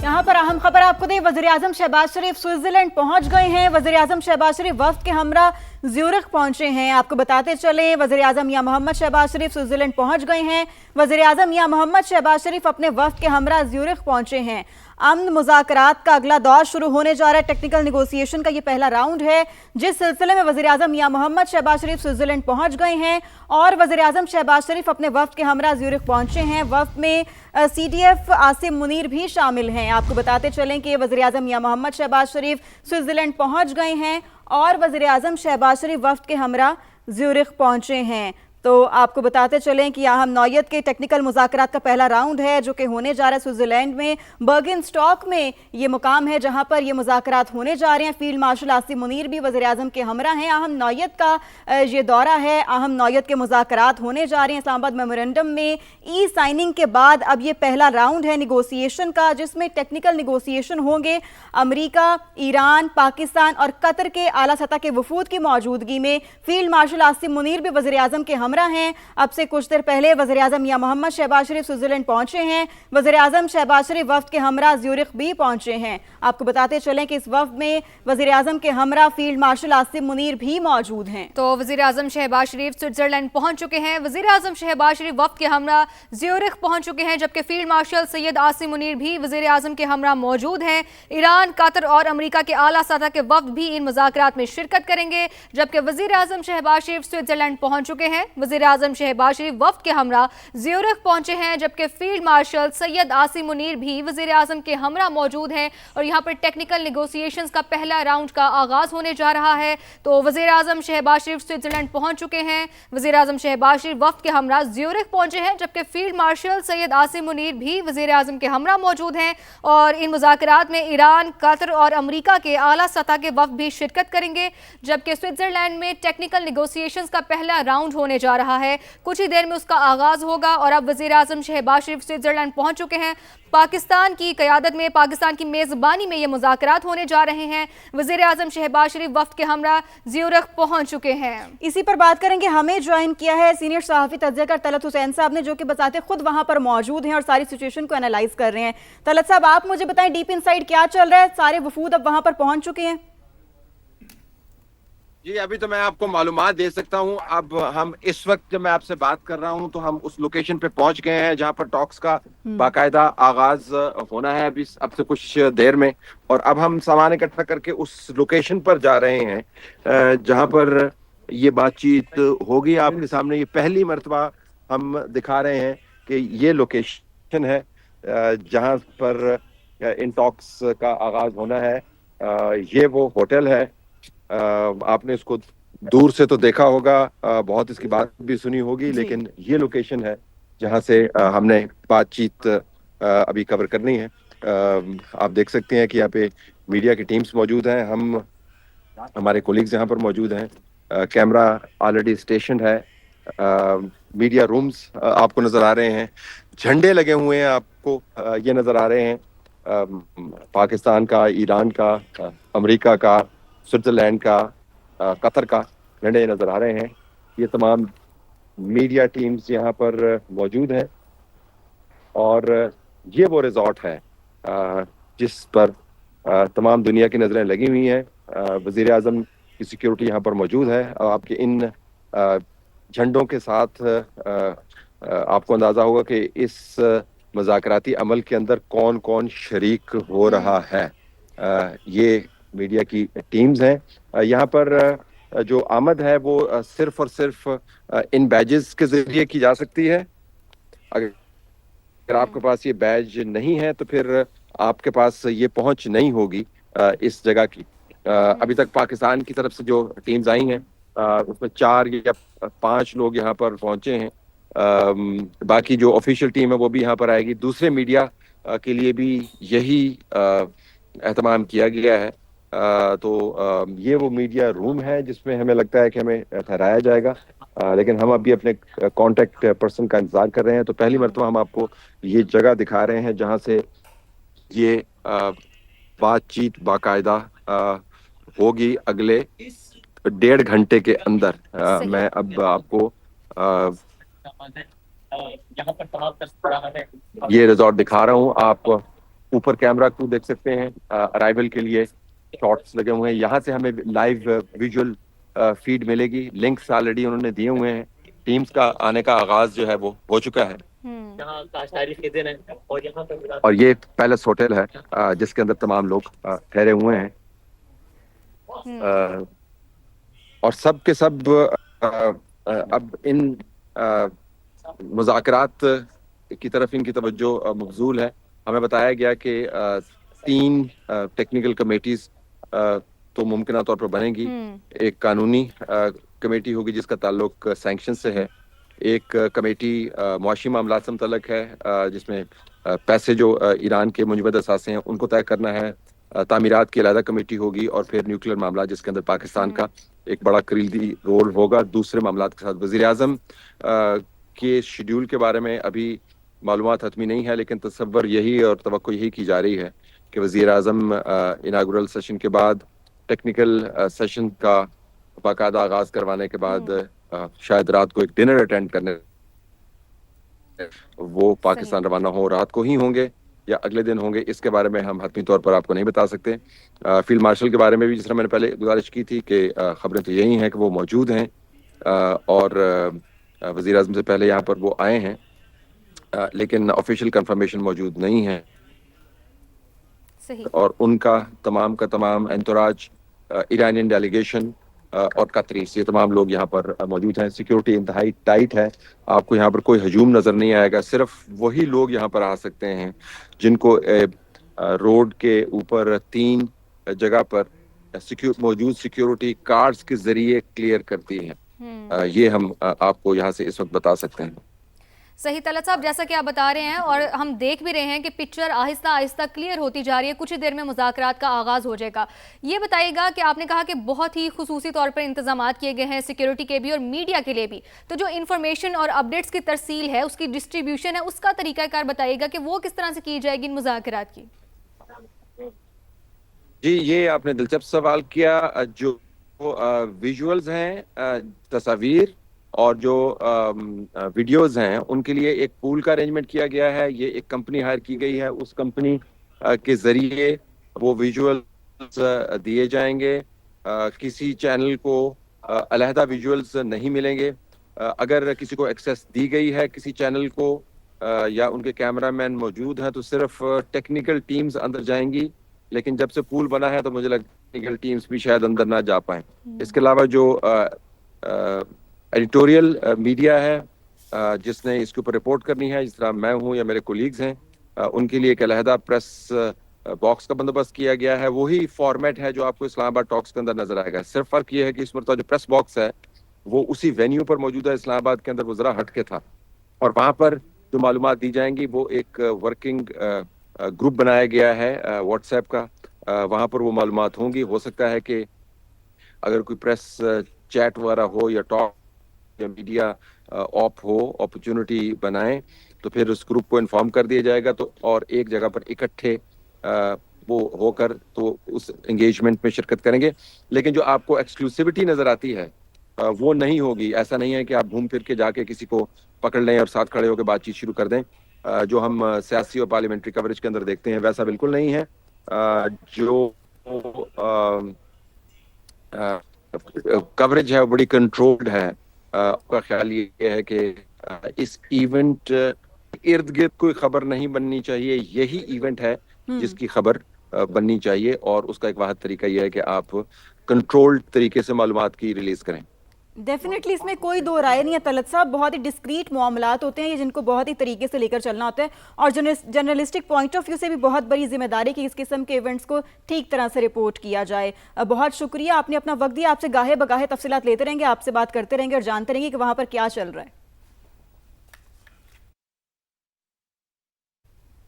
यहाँ पर अहम खबर आपको दें, वज़ीर-ए-आज़म शहबाज शरीफ स्विट्जरलैंड पहुंच गए हैं। वज़ीर-ए-आज़म शहबाज शरीफ वफ्द के हमरा ज्यूरिख पहुंचे हैं। आपको बताते चलें, वज़ीर-ए-आज़म मियां मोहम्मद शहबाज शरीफ स्विट्जरलैंड पहुंच गए हैं। वज़ीर-ए-आज़म मियां मोहम्मद शहबाज शरीफ अपने वफ्द के हमरा ज्यूरिख पहुंचे हैं। अमन मुज़ाकरात का अगला दौर शुरू होने जा रहा है। टेक्निकल निगोसिएशन का ये पहला राउंड है, जिस सिलसिले में वज़ीर-ए-आज़म मियां मोहम्मद शहबाज शरीफ स्विट्जरलैंड पहुंच गए हैं और वज़ीर-ए-आज़म शहबाज शरीफ अपने वफ्द के हमरा ज्यूरिख पहुंचे हैं। वफ्द में CDF आसिम मुनीर भी शामिल हैं। आपको बताते चलें कि वज़ीर-ए-आज़म मियां मोहम्मद शहबाज शरीफ स्विट्जरलैंड पहुंच गए हैं और वज़ीर-ए-आज़म शहबाज शरीफ वफ्द के हमरा ज्यूरिख पहुंचे हैं। तो आपको बताते चलें कि अहम नौयत के टेक्निकल मुज़ाकरात का पहला राउंड है जो कि होने जा रहा है स्विट्ज़रलैंड में। बर्गनस्टॉक में ये मुकाम है जहां पर ये मुज़ाकरात होने जा रहे हैं। फील्ड मार्शल आसिम मुनीर भी वज़ीर-ए-आज़म के हमरा हैं। अहम नौयत का ये दौरा है, अहम नौयत के मुज़ाकरात होने जा रहे हैं। इस्लामाबाद मेमोरेंडम में साइनिंग के बाद अब ये पहला राउंड है निगोसिएशन का, जिसमें टेक्निकल निगोसिएशन होंगे। अमरीका, ईरान, पाकिस्तान और कतर के आला सतह के वफूद की मौजूदगी में फील्ड मार्शल आसिम मुनीर भी वज़ीर-ए-आज़म के हमरा हैं। अब से कुछ देर पहले वज़ीर-ए-आज़म मियां मोहम्मद शहबाज शरीफ स्विट्जरलैंड पहुंचे हैं। वज़ीर-ए-आज़म शहबाज शरीफ वफ्द के हमरा ज्यूरिख भी पहुंचे हैं। आपको बताते चलें कि इस वफ्द में वज़ीर-ए-आज़म के हमरा फील्ड मार्शल आसिम मुनीर भी मौजूद हैं। तो वज़ीर-ए-आज़म शहबाज शरीफ स्विट्जरलैंड पहुंच चुके हैं। वज़ीर-ए-आज़म शहबाज शरीफ वफ्द के हमरा ज्यूरिख पहुंच चुके हैं, जबकि फील्ड मार्शल सैयद आसिम मुनीर भी वज़ीर-ए-आज़म के हमरा मौजूद हैं। ईरान, कतर और अमरीका के आला सतह के वफ्द भी इन मुज़ाकरात में शिरकत करेंगे, जबकि वज़ीर-ए-आज़म शहबाज शरीफ स्विट्जरलैंड पहुंच चुके हैं। वज़ीर-ए-आज़म शहबाज शरीफ वफ्द के हमरा ज्यूरिख पहुंचे हैं, जबकि फील्ड मार्शल सैयद आसिम मुनीर भी वज़ीर-ए-आज़म के हमरा मौजूद हैं और यहाँ पर टेक्निकल निगोसिएशंस का पहला राउंड का आगाज होने जा रहा है। तो वज़ीर-ए-आज़म शहबाज शरीफ स्विट्जरलैंड पहुंच चुके हैं। वज़ीर-ए-आज़म शहबाज शरीफ वफ्द के हमरा ज्यूरिख पहुंचे हैं, जबकि फील्ड मार्शल सैयद आसिम मुनीर भी वज़ीर-ए-आज़म के हमरा मौजूद हैं और इन मुज़ाकरात में ईरान, कतर और अमरीका के आला सतह के वफ्द भी शिरकत करेंगे, जबकि स्विट्जरलैंड में टेक्निकल निगोसिएशंस का पहला राउंड होने जा रहा है। कुछ ही देर में उसका आगाज होगा और अब वज़ीर-ए-आज़म शहबाज शरीफ स्विट्जरलैंड पहुंच चुके हैं। पाकिस्तान की क़यादत में, पाकिस्तान की मेज़बानी में ये मुज़ाकरात होने जा रहे हैं। वज़ीर-ए-आज़म शहबाज शरीफ वफ्द के हमरा ज्यूरिख पहुंच चुके हैं। इसी पर बात करेंगे, हमें ज्वाइन किया है सीनियर सहाफ़ी तज्ज़ियाकार तलत हुसैन साहब ने, जो कि बताते खुद वहां पर मौजूद हैं और सारी सिचुएशन को एनालाइज कर रहे हैं। तलत साहब, आप मुझे बताएं डीप इनसाइड क्या चल रहा है? सारे वफूद अब वहां पर पहुंच चुके हैं? जी, अभी तो मैं आपको मालूमात दे सकता हूं। अब हम इस वक्त जब मैं आपसे बात कर रहा हूं तो हम उस लोकेशन पे पहुंच गए हैं जहां पर टॉक्स का बाकायदा आगाज होना है अभी अब से कुछ देर में, और अब हम सामान इकट्ठा करके उस लोकेशन पर जा रहे हैं जहां पर ये बातचीत होगी। आपके सामने ये पहली मर्तबा हम दिखा रहे हैं कि ये लोकेशन है जहां पर इन टॉक्स का आगाज होना है। ये वो होटल है, आपने इसको दूर से तो देखा होगा, बहुत इसकी बात भी सुनी होगी, लेकिन ये लोकेशन है जहां से हमने बातचीत अभी कवर करनी है। आप देख सकते हैं कि यहाँ पे मीडिया की टीम्स मौजूद हैं, हमारे कोलीग्स यहाँ पर मौजूद हैं, कैमरा ऑलरेडी स्टेशन है, मीडिया रूम्स आपको नजर आ रहे हैं, झंडे लगे हुए हैं आपको ये नजर आ रहे हैं, पाकिस्तान का, ईरान का, अमेरिका का, स्विट्जरलैंड का, कतर का झंडे नजर आ रहे हैं। ये तमाम मीडिया टीम्स यहाँ पर मौजूद हैं और ये वो रिजॉर्ट है जिस पर तमाम दुनिया की नज़रें लगी हुई हैं। वज़ीर-ए-आज़म की सिक्योरिटी यहाँ पर मौजूद है और आपके इन झंडों के साथ आपको अंदाज़ा होगा कि इस मुज़ाकराती अमल के अंदर कौन कौन शरीक हो रहा है। ये मीडिया की टीम्स हैं। यहाँ पर जो आमद है वो सिर्फ और सिर्फ इन बैजेस के जरिए की जा सकती है। अगर आपके पास ये बैज नहीं है तो फिर आपके पास ये पहुंच नहीं होगी इस जगह की। अभी तक पाकिस्तान की तरफ से जो टीम्स आई हैं उसमें 4 या 5 लोग यहाँ पर पहुंचे हैं। बाकी जो ऑफिशियल टीम है वो भी यहाँ पर आएगी। दूसरे मीडिया के लिए भी यही एहतमाम किया गया है। तो ये वो मीडिया रूम है जिसमें हमें लगता है कि हमें ठहराया जाएगा, लेकिन हम अभी अपने कांटेक्ट पर्सन का इंतजार कर रहे हैं। तो पहली मर्तबा हम आपको ये जगह दिखा रहे हैं जहां से ये बातचीत बाकायदा होगी अगले 1.5 घंटे के अंदर। मैं अब आपको ये रिजॉर्ट दिखा रहा हूँ। आप اوپر کیمرہ کو دیکھ سکتے ہیں, ارائیول کے لیے شارٹس لگے ہوئے ہیں. یہاں سے ہمیں لائیو ویژول فیڈ ملے گی. لنکس آلریڈی انہوں نے دیے ہوئے ہیں. ٹیمز کا آنے کا آغاز جو ہے وہ ہو چکا ہے. اور یہ پیلس ہوٹل ہے جس کے اندر تمام لوگ ٹھہرے ہوئے ہیں, اور سب کے سب اب ان مذاکرات کی طرف ان کی توجہ مبذول ہے. ہمیں بتایا گیا کہ 3 ٹیکنیکل کمیٹیز تو ممکنہ طور پر بنے گی. ایک قانونی کمیٹی ہوگی جس کا تعلق سینکشن سے ہے. ایک کمیٹی معاشی معاملات سے متعلق ہے جس میں پیسے جو ایران کے منجمد اثاثے ہیں ان کو طے کرنا ہے. تعمیرات کی علیحدہ کمیٹی ہوگی, اور پھر نیوکلیر معاملات جس کے اندر پاکستان کا ایک بڑا کلیدی رول ہوگا دوسرے معاملات کے ساتھ. وزیر اعظم کے شیڈیول کے بارے میں ابھی معلومات حتمی نہیں ہے, لیکن تصور یہی اور توقع یہی کی جا رہی ہے کہ وزیر اعظم اناگورل سیشن کے بعد ٹیکنیکل سیشن کا باقاعدہ آغاز کروانے کے بعد شاید رات کو ایک ڈنر اٹینڈ کرنے وہ پاکستان روانہ ہوں. رات کو ہی ہوں گے یا اگلے دن ہوں گے, اس کے بارے میں ہم حتمی طور پر آپ کو نہیں بتا سکتے. فیلڈ مارشل کے بارے میں بھی جس طرح میں نے پہلے گزارش کی تھی کہ خبریں تو یہی ہیں کہ وہ موجود ہیں, اور وزیر اعظم سے پہلے یہاں پر وہ آئے ہیں, لیکن آفیشیل کنفرمیشن موجود نہیں ہے. اور ان کا تمام انتوراج, ایرانین ڈیلیگیشن اور قطریس, یہ تمام لوگ یہاں پر موجود ہیں. سیکیورٹی انتہائی ٹائٹ ہے. آپ کو یہاں پر کوئی ہجوم نظر نہیں آئے گا. صرف وہی لوگ یہاں پر آ سکتے ہیں جن کو روڈ کے اوپر 3 جگہ پر موجود سیکیورٹی کارڈز کے ذریعے کلیئر کرتی ہیں. یہ ہم آپ کو یہاں سے اس وقت بتا سکتے ہیں. صحیح طلعت صاحب, جیسا کہ آپ بتا رہے ہیں اور ہم دیکھ بھی رہے ہیں کہ پکچر آہستہ آہستہ کلیئر ہوتی جا رہی ہے. کچھ ہی دیر میں مذاکرات کا آغاز ہو جائے گا. یہ بتائیے گا کہ آپ نے کہا کہ بہت ہی خصوصی طور پر انتظامات کیے گئے ہیں سیکیورٹی کے بھی اور میڈیا کے لیے بھی, تو جو انفارمیشن اور اپڈیٹس کی ترسیل ہے, اس کی ڈسٹریبیوشن ہے, اس کا طریقہ کار بتائیے گا کہ وہ کس طرح سے کی جائے گی ان مذاکرات کی. جی, یہ آپ نے دلچسپ سوال کیا. جو ویژولز ہیں, تصاویر اور جو ویڈیوز ہیں, ان کے لیے ایک پول کا ارینجمنٹ کیا گیا ہے. یہ ایک کمپنی ہائر کی گئی ہے, اس کمپنی کے ذریعے وہ ویژولز دیے جائیں گے. کسی چینل کو علیحدہ ویژولز نہیں ملیں گے. اگر کسی کو ایکسیس دی گئی ہے کسی چینل کو یا ان کے کیمرہ مین موجود ہیں تو صرف ٹیکنیکل ٹیمز اندر جائیں گی, لیکن جب سے پول بنا ہے تو مجھے لگتا ہے ٹیکنیکل ٹیمز بھی شاید اندر نہ جا پائیں. اس کے علاوہ جو ایڈیٹوریل میڈیا ہے جس نے اس کے اوپر رپورٹ کرنی ہے, جس طرح میں ہوں یا میرے کولیگز ہیں, ان کے لیے ایک علیحدہ پریس باکس کا بندوبست کیا گیا ہے. وہی فارمیٹ ہے جو آپ کو اسلام آباد ٹاکس کے اندر نظر آئے گا. صرف فرق یہ ہے کہ اس مرتبہ جو پریس باکس ہے وہ اسی وینیو پر موجود ہے. اسلام آباد کے اندر وہ ذرا ہٹ کے تھا, اور وہاں پر جو معلومات دی جائیں گی وہ ایک ورکنگ گروپ بنایا گیا ہے واٹس ایپ کا. وہاں پر وہ معلومات ہوں گی. ہو سکتا ہے کہ اگر کوئی پریس چیٹ وغیرہ ہو یا ٹاک یا میڈیا آپ ہو, اپرچونٹی بنائیں, تو پھر اس گروپ کو انفارم کر دیا جائے گا, تو اور ایک جگہ پر اکٹھے وہ ہو کر تو اس انگیجمنٹ میں شرکت کریں گے. لیکن جو آپ کو ایکسکلوسیوٹی نظر آتی ہے وہ نہیں ہوگی. ایسا نہیں ہے کہ آپ گھوم پھر کے جا کے کسی کو پکڑ لیں اور ساتھ کھڑے ہو کے بات چیت شروع کر دیں. جو ہم سیاسی اور پارلیمنٹری کوریج کے اندر دیکھتے ہیں ویسا بالکل نہیں ہے. جو کوریج ہے وہ بڑی کنٹرولڈ ہے. کا خیال یہ ہے کہ اس ایونٹ ارد گرد کوئی خبر نہیں بننی چاہیے. یہی ایونٹ ہے جس کی خبر بننی چاہیے, اور اس کا ایک واحد طریقہ یہ ہے کہ آپ کنٹرولڈ طریقے سے معلومات کی ریلیز کریں. ڈیفینیٹلی اس میں کوئی دو رائے نہیں ہے طلعت صاحب. بہت ہی ڈسکریٹ معاملات ہوتے ہیں یہ, جن کو بہت ہی طریقے سے لے کر چلنا ہوتا ہے, اور جرنلسٹک پوائنٹ آف ویو سے بھی بہت بڑی ذمہ داری کہ اس قسم کے ایونٹس کو ٹھیک طرح سے رپورٹ کیا جائے. بہت شکریہ, آپ نے اپنا وقت دیا. آپ سے گاہے بگاہے تفصیلات لیتے رہیں گے, آپ سے بات کرتے رہیں گے اور جانتے رہیں گے کہ وہاں پر کیا چل رہا ہے.